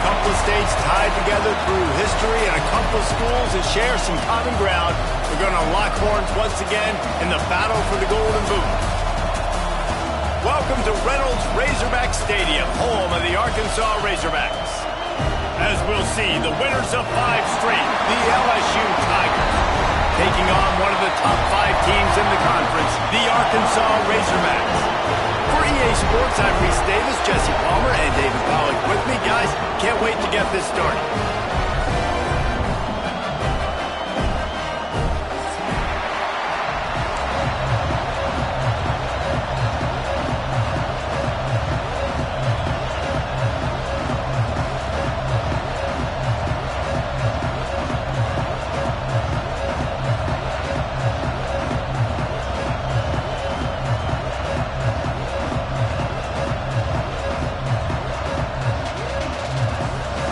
couple of states tied together through history and a couple of schools that share some common ground. We're going to lock horns once again in the battle for the Golden Boot. Welcome to Reynolds Razorback Stadium, home of the Arkansas Razorbacks. As we'll see, the winners of 5 straight, the LSU Tigers, taking on one of the top 5 teams in the conference, the Arkansas Razorbacks. For EA Sports, I'm Reese Davis, Jesse Palmer, and David Pollack with me. Guys, can't wait to get this started.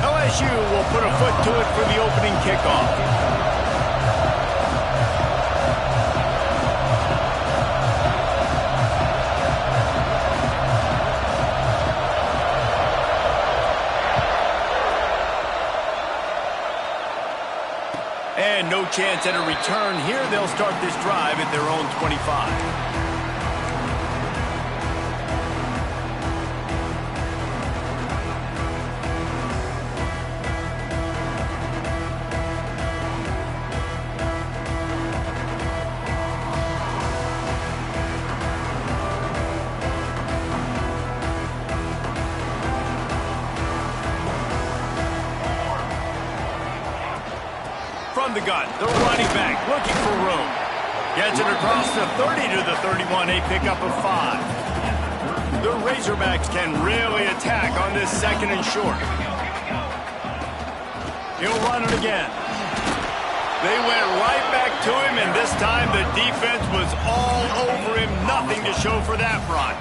LSU will put a foot to it for the opening kickoff. And no chance at a return here. They'll start this drive at their own 25. From the gun, the running back looking for room. Gets it across the 30 to the 31, a pickup of 5. The Razorbacks can really attack on this second and short. He'll run it again. They went right back to him, and this time the defense was all over him. Nothing to show for that run.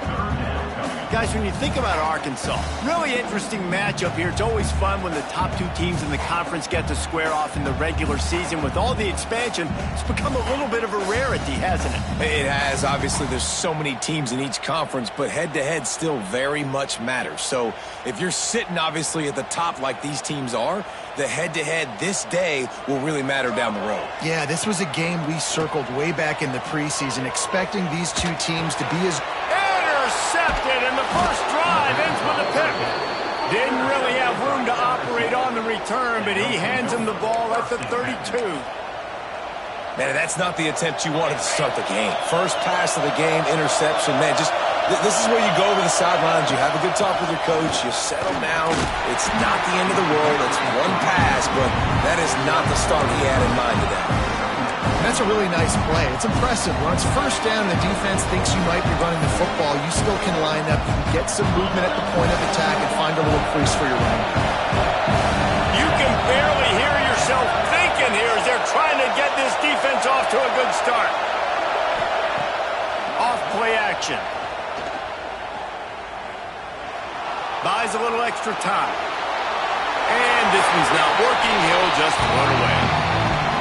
Guys, when you think about Arkansas, really interesting matchup here. It's always fun when the top 2 teams in the conference get to square off in the regular season. With all the expansion, it's become a little bit of a rarity, hasn't it? It has. Obviously, there's so many teams in each conference, but head-to-head still very much matters. So if you're sitting, obviously, at the top like these teams are, the head-to-head this day will really matter down the road. Yeah, this was a game we circled way back in the preseason, expecting these 2 teams to be as... Intercepted, and the first drive ends with a pick. Didn't really have room to operate on the return, but he hands him the ball at the 32. Man, that's not the attempt you wanted to start the game. First pass of the game, interception. Man, just this is where you go over the sidelines. You have a good talk with your coach. You settle down. It's not the end of the world. It's one pass, but that is not the start he had in mind today. That's a really nice play. It's impressive. When it's first down and the defense thinks you might be running the football, you still can line up. You can get some movement at the point of attack and find a little crease for your running. You can barely hear yourself thinking here as they're trying to get this defense off to a good start. Off play action. Buys a little extra time. And this one's not working. He'll just throw it away.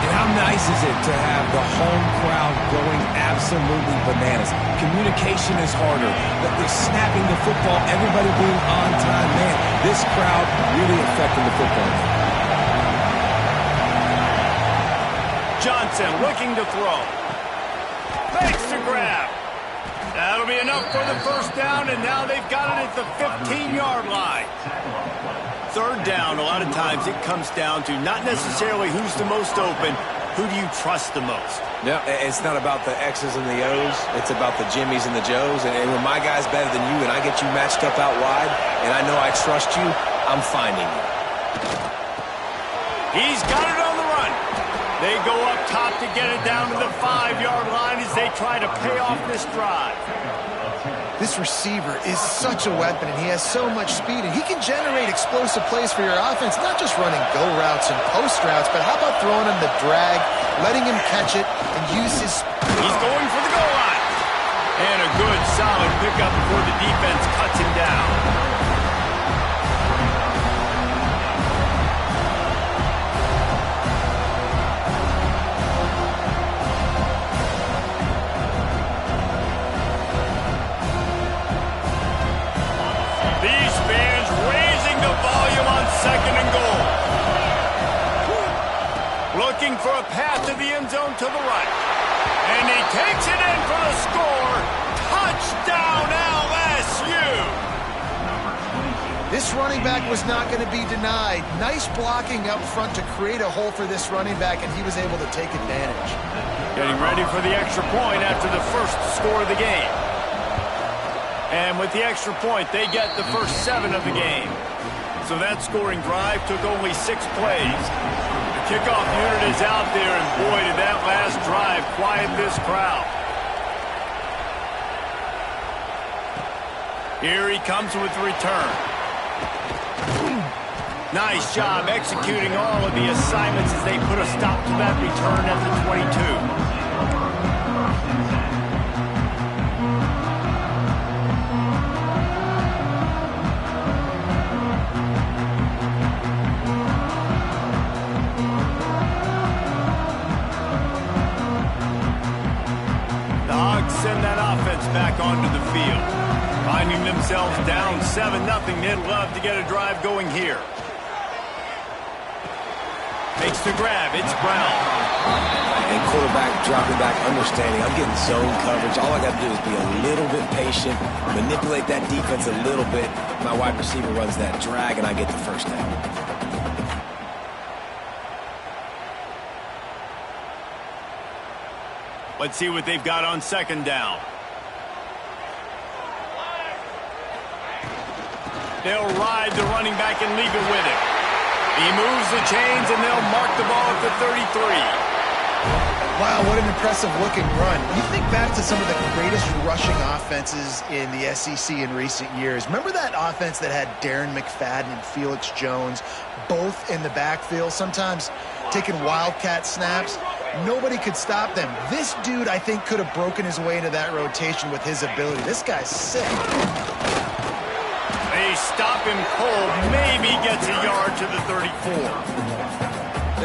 And how nice is it to have the home crowd going absolutely bananas? Communication is harder. The snapping the football, everybody being on time. Man, this crowd really affecting the football game. Johnson looking to throw. Makes the grab. That'll be enough for the first down, and now they've got it at the 15-yard line. Third down, a lot of times it comes down to not necessarily who's the most open, who do you trust the most? Yeah, it's not about the X's and the O's. It's about the Jimmies and the Joes. And when my guy's better than you and I get you matched up out wide and I know I trust you, I'm finding you. He's got it on the run. They go up top to get it down to the 5-yard line as they try to pay off this drive. This receiver is such a weapon, and he has so much speed, and he can generate explosive plays for your offense, not just running go routes and post routes, but how about throwing him the drag, letting him catch it, and use his... He's going for the goal line. And a good, solid pickup before the defense cuts him down. Second looking for a path to the end zone to the right. And he takes it in for the score. Touchdown, LSU! This running back was not going to be denied. Nice blocking up front to create a hole for this running back, and he was able to take advantage. Getting ready for the extra point after the first score of the game. And with the extra point, they get the first 7 of the game. So that scoring drive took only 6 plays. The kickoff unit is out there, and boy, did that last drive quiet this crowd. Here he comes with the return. Nice job executing all of the assignments as they put a stop to that return at the 22. Send that offense back onto the field. Finding themselves down 7-0, they'd love to get a drive going here. Makes the grab, it's Brown. And quarterback dropping back, understanding, I'm getting zone coverage. All I got to do is be a little bit patient, manipulate that defense a little bit. My wide receiver runs that drag, and I get the first down. Let's see what they've got on second down. They'll ride the running back and leave it with him. He moves the chains, and they'll mark the ball at the 33. Wow, what an impressive looking run. You think back to some of the greatest rushing offenses in the SEC in recent years. Remember that offense that had Darren McFadden and Felix Jones both in the backfield, sometimes taking wildcat snaps? Nobody could stop them. This dude, I think, could have broken his way into that rotation with his ability. This guy's sick. They stop him cold. Maybe gets a yard to the 34.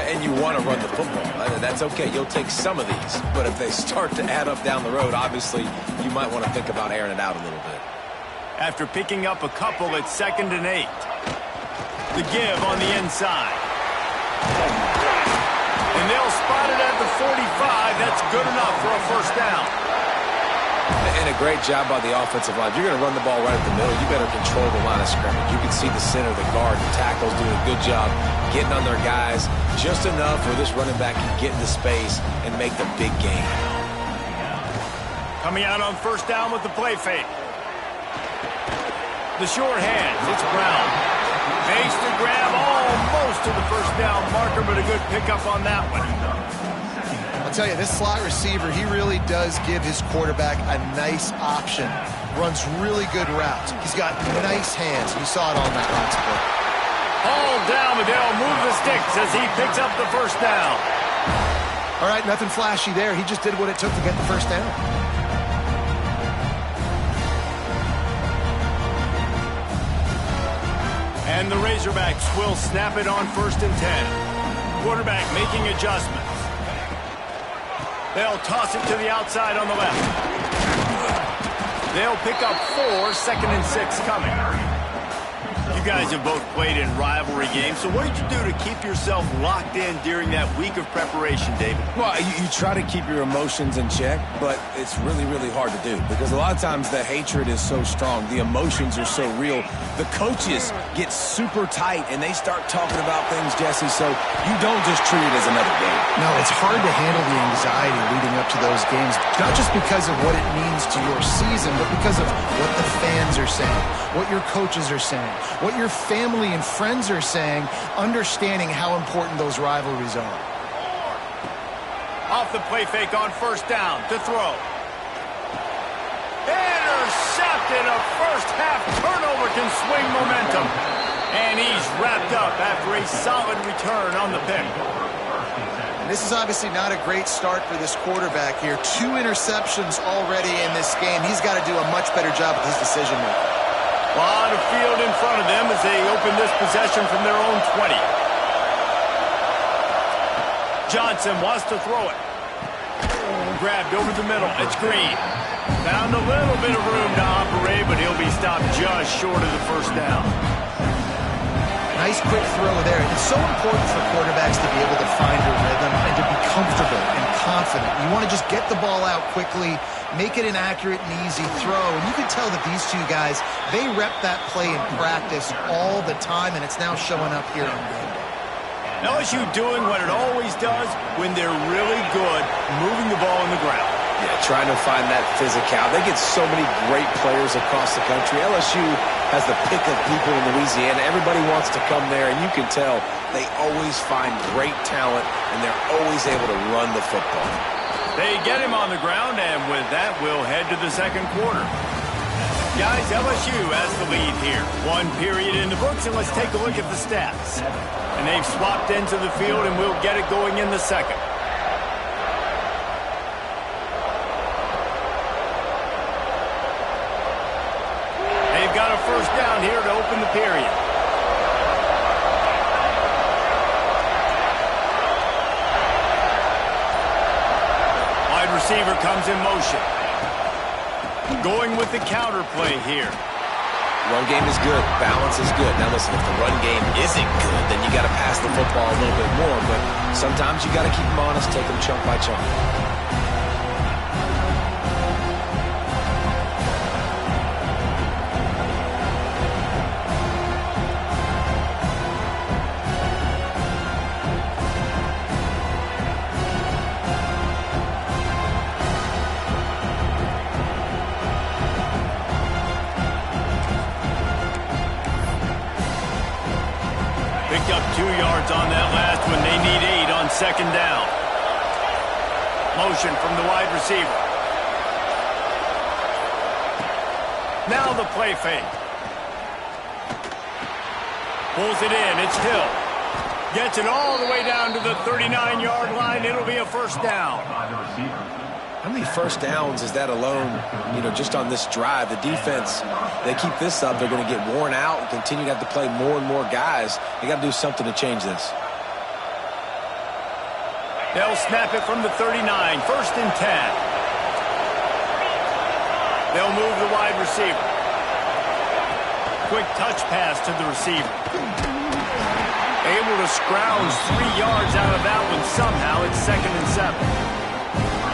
And you want to run the football. That's okay. You'll take some of these. But if they start to add up down the road, obviously, you might want to think about airing it out a little bit. After picking up a couple, it's 2nd and 8. The give on the inside. And they'll spot it at the 45. That's good enough for a first down. And a great job by the offensive line. If you're going to run the ball right at the middle, you better control the line of scrimmage. You can see the center, the guard, the tackles doing a good job getting on their guys just enough where this running back can get into space and make the big game. Coming out on first down with the play fake. The short hands, it's Brown. Makes the grab almost to the first down marker, but a good pickup on that one. I'll tell you, this slot receiver, he really does give his quarterback a nice option. Runs really good routes. He's got nice hands. You saw it on that last play. All down, but they'll move the sticks as he picks up the first down. All right, nothing flashy there. He just did what it took to get the first down. And the Razorbacks will snap it on 1st and 10. Quarterback making adjustments. They'll toss it to the outside on the left. They'll pick up 4, 2nd and 6 coming. You guys have both played in rivalry games, so what did you do to keep yourself locked in during that week of preparation, David? Well, you try to keep your emotions in check, but it's really, really hard to do because a lot of times the hatred is so strong. The emotions are so real. The coaches get super tight, and they start talking about things, Jesse, so you don't just treat it as another game. No, it's hard to handle the anxiety leading up to those games, not just because of what it means to your season, but because of what the fans are saying, what your coaches are saying, what your family and friends are saying, understanding how important those rivalries are. Off the play fake on first down to throw. Intercepted. A first half turnover can swing momentum. And he's wrapped up after a solid return on the pick. And this is obviously not a great start for this quarterback here. 2 interceptions already in this game. He's got to do a much better job with his decision making. A lot of field in front of them as they open this possession from their own 20. Johnson wants to throw it. Grabbed over the middle. It's Green. Found a little bit of room to operate, but he'll be stopped just short of the first down. Nice quick throw there. It's so important for quarterbacks to be able to find a rhythm and to be comfortable and confident. You want to just get the ball out quickly, make it an accurate and easy throw. And you can tell that these two guys, they rep that play in practice all the time, and it's now showing up here on game day. LSU doing what it always does when they're really good, moving the ball on the ground. Yeah, trying to find that physicality. They get so many great players across the country. LSU has the pick of people in Louisiana. Everybody wants to come there, and you can tell they always find great talent, and they're always able to run the football. They get him on the ground, and with that, we'll head to the second quarter. Guys, LSU has the lead here. 1 period in the books, and let's take a look at the stats. And they've swapped into the field, and we'll get it going in the second. They've got a first down here to open the period. Wide receiver comes in motion. Going with the counter play here. Run game is good. Balance is good. Now listen, if the run game isn't good, then you got to pass the football a little bit more. But sometimes you got to keep them honest, take them chunk by chunk. Picked up 2 yards on that last one. They need 8 on second down. Motion from the wide receiver. Now the play fake. Pulls it in. It's Hill. Gets it all the way down to the 39-yard line. It'll be a first down. How many first downs is that alone, just on this drive? The defense, they keep this up, they're going to get worn out and continue to have to play more and more guys. They got to do something to change this. They'll snap it from the 39, first and 10. They'll move the wide receiver. Quick touch pass to the receiver. Able to scrounge 3 yards out of that one somehow. It's second and 7.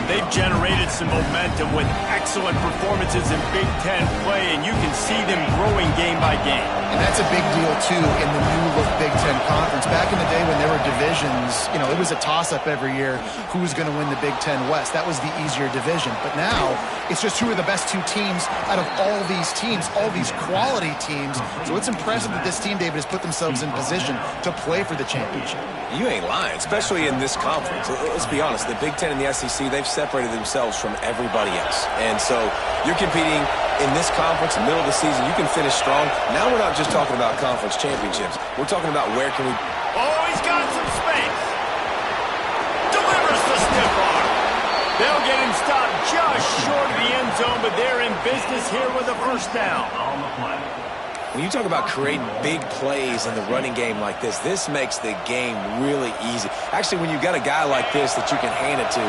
They've generated some momentum with excellent performances in Big Ten play, and you can see them growing game by game. And that's a big deal, too, in the new-look Big Ten Conference. Back in the day when there were divisions, it was a toss-up every year who was going to win the Big Ten West. That was the easier division. But now, it's just who are the best 2 teams out of all these teams, all these quality teams. So it's impressive that this team, David, has put themselves in position to play for the championship. You ain't lying, especially in this conference. Let's be honest, the Big Ten and the SEC, they've separated themselves from everybody else. And so you're competing in this conference, middle of the season. You can finish strong. Now we're not just talking about conference championships. We're talking about where can we... Oh, he's got some space. Delivers the stiff arm. They'll get him stopped just short of the end zone, but they're in business here with a first down. When you talk about creating big plays in the running game like this, this makes the game really easy. Actually, when you've got a guy like this that you can hand it to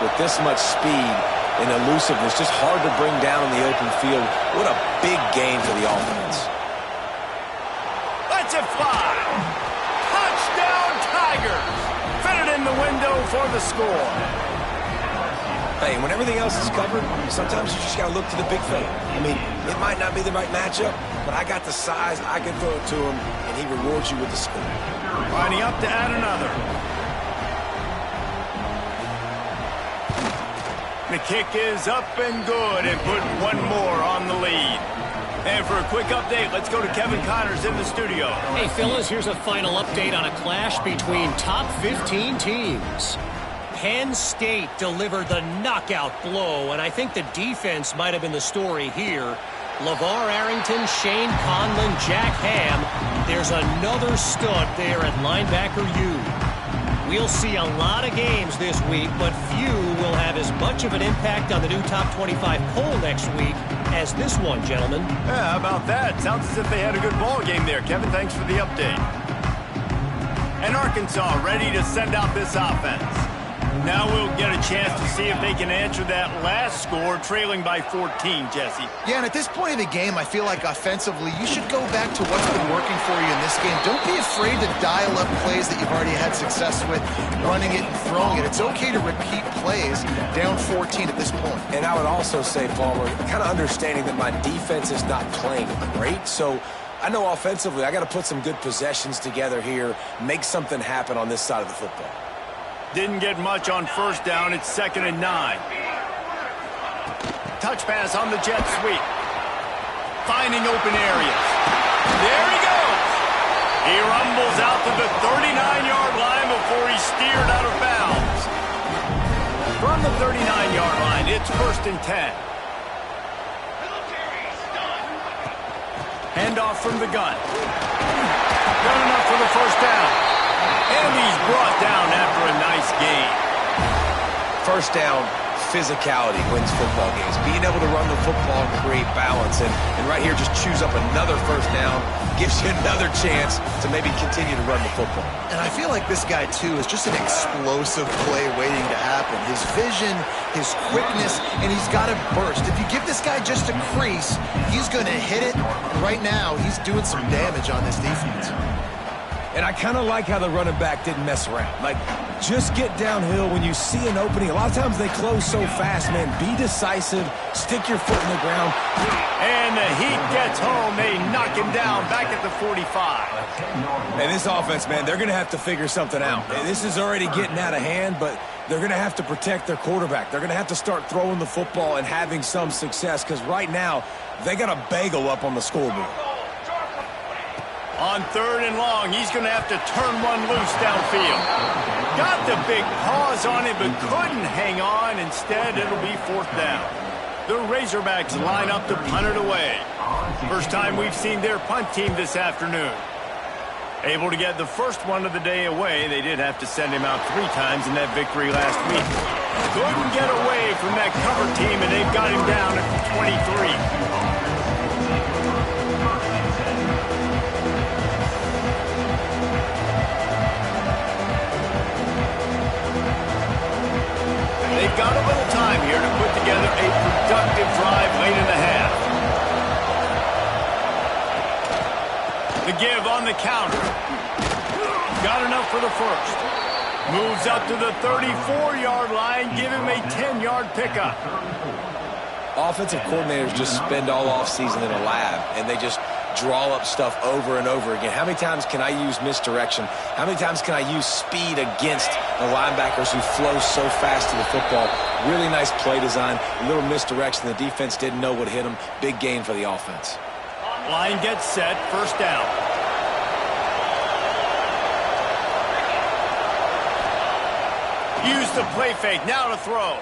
with this much speed and elusiveness, just hard to bring down in the open field. What a big game for the offense. Let's it fly. Touchdown, Tigers. Fit it in the window for the score. Hey, when everything else is covered, sometimes you just got to look to the big fella. I mean, it might not be the right matchup, but I got the size, I can throw it to him, and he rewards you with the score. Lining up to add another. The kick is up and good, and put one more on the lead. And for a quick update, let's go to Kevin Connors in the studio. Hey, fellas, here's a final update on a clash between top 15 teams. Penn State delivered the knockout blow, and I think the defense might have been the story here. LeVar Arrington, Shane Conlon, Jack Ham. There's another stud there at linebacker U. We'll see a lot of games this week, but few will have as much of an impact on the new top 25 poll next week as this one, gentlemen. Yeah, how about that? Sounds as if they had a good ball game there. Kevin, thanks for the update. And Arkansas ready to send out this offense. Now we'll get a chance to see if they can answer that last score, trailing by 14, Jesse. Yeah, and at this point of the game, I feel like offensively, you should go back to what's been working for you in this game. Don't be afraid to dial up plays that you've already had success with, running it and throwing it. It's okay to repeat plays down 14 at this point. And I would also say, Palmer, kind of understanding that my defense is not playing great, so I know offensively I got to put some good possessions together here, make something happen on this side of the football. Didn't get much on first down. It's 2nd and 9. Touch pass on the jet sweep. Finding open areas. There he goes. He rumbles out to the 39-yard line before he's steered out of bounds. From the 39-yard line, it's 1st and 10. Handoff from the gun. Good enough for the first down. And he's brought down after a nice gain. First down, physicality wins football games. Being able to run the football and create balance. And right here, just choose up another first down. Gives you another chance to maybe continue to run the football. And I feel like this guy, too, is just an explosive play waiting to happen. His vision, his quickness, and he's got to burst. If you give this guy just a crease, he's going to hit it. And right now, he's doing some damage on this defense. And I kind of like how the running back didn't mess around. Like, just get downhill when you see an opening. A lot of times they close so fast, man. Be decisive. Stick your foot in the ground. And the Heat gets home. They knock him down back at the 45. And this offense, man, they're going to have to figure something out. This is already getting out of hand, but they're going to have to protect their quarterback. They're going to have to start throwing the football and having some success because right now they got a bagel up on the scoreboard. On 3rd and long, he's going to have to turn one loose downfield. Got the big paws on it, but couldn't hang on. Instead, it'll be 4th down. The Razorbacks line up to punt it away. First time we've seen their punt team this afternoon. Able to get the first one of the day away. They did have to send him out 3 times in that victory last week. Couldn't get away from that cover team, and they've got him down at the 23. They've got a little time here to put together a productive drive late in the half. The give on the counter. Got enough for the first. Moves up to the 34-yard line. Give him a 10-yard pickup. Offensive coordinators just spend all offseason in a lab, and they just draw up stuff over and over again. How many times can I use misdirection? How many times can I use speed against the linebackers who flow so fast to the football? Really nice play design, a little misdirection. The defense didn't know what hit them. Big gain for the offense. Line gets set, 1st down. Use the play fake, now to throw.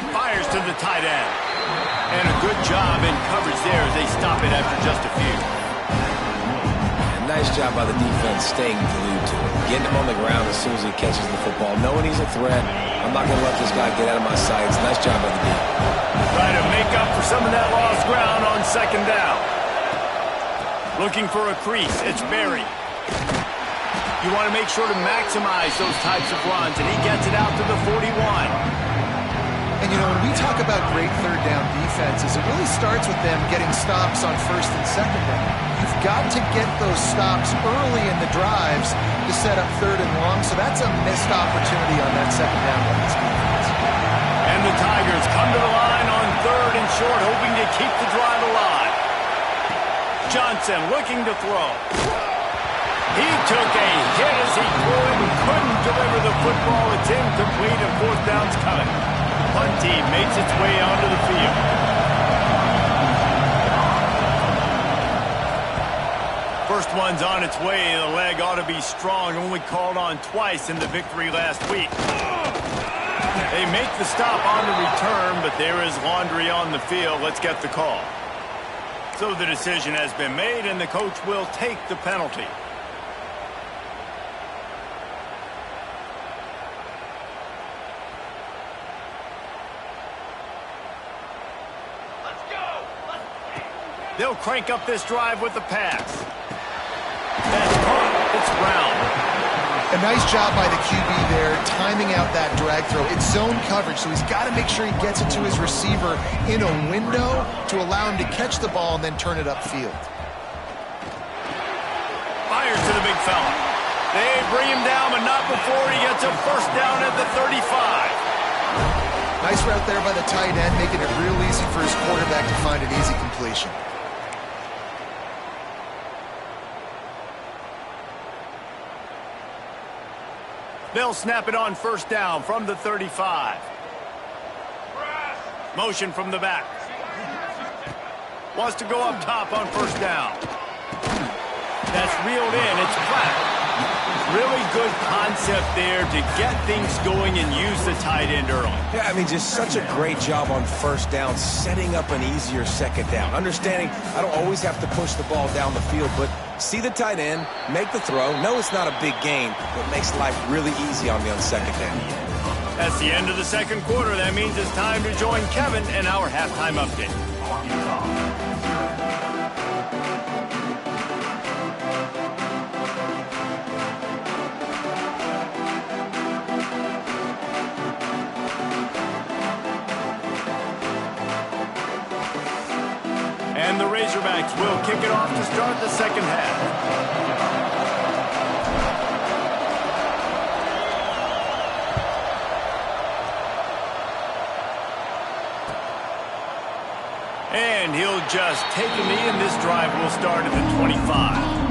Fires to the tight end. And a good job in coverage there as they stop it after just a few. And nice job by the defense staying glued to it. Getting him on the ground as soon as he catches the football. Knowing he's a threat, I'm not going to let this guy get out of my sights. Nice job by the defense. Trying to make up for some of that lost ground on 2nd down. Looking for a crease. It's Berry. You want to make sure to maximize those types of runs, and he gets it out to the 41. And, you know, when we talk about great 3rd down defenses, it really starts with them getting stops on 1st and 2nd down. You've got to get those stops early in the drives to set up 3rd and long, so that's a missed opportunity on that 2nd down by this defense. And the Tigers come to the line on 3rd and short, hoping to keep the drive alive. Johnson looking to throw. He took a hit as he threw it and couldn't deliver the football. It's incomplete and 4th down's coming. Punt team makes its way onto the field. First one's on its way. The leg ought to be strong. Only called on twice in the victory last week. They make the stop on the return, but there is laundry on the field. Let's get the call. So the decision has been made, and the coach will take the penalty. They'll crank up this drive with the pass. That's caught. It's Brown. A nice job by the QB there, timing out that drag throw. It's zone coverage, so he's got to make sure he gets it to his receiver in a window to allow him to catch the ball and then turn it upfield. Fires to the big fella. They bring him down, but not before he gets a first down at the 35. Nice route there by the tight end, making it real easy for his quarterback to find an easy completion. They'll snap it on first down from the 35. Motion from the back. Wants to go up top on first down. That's reeled in. It's flat. Really good concept there to get things going and use the tight end early. Yeah, I mean, just such a great job on first down, setting up an easier second down. Understanding I don't always have to push the ball down the field, but see the tight end, make the throw. No, it's not a big gain, but makes life really easy on me on second down. That's the end of the second quarter. That means it's time to join Kevin in our halftime update. And the Razorbacks will kick it off to start the second half. And he'll just take a knee, and this drive will start at the 25.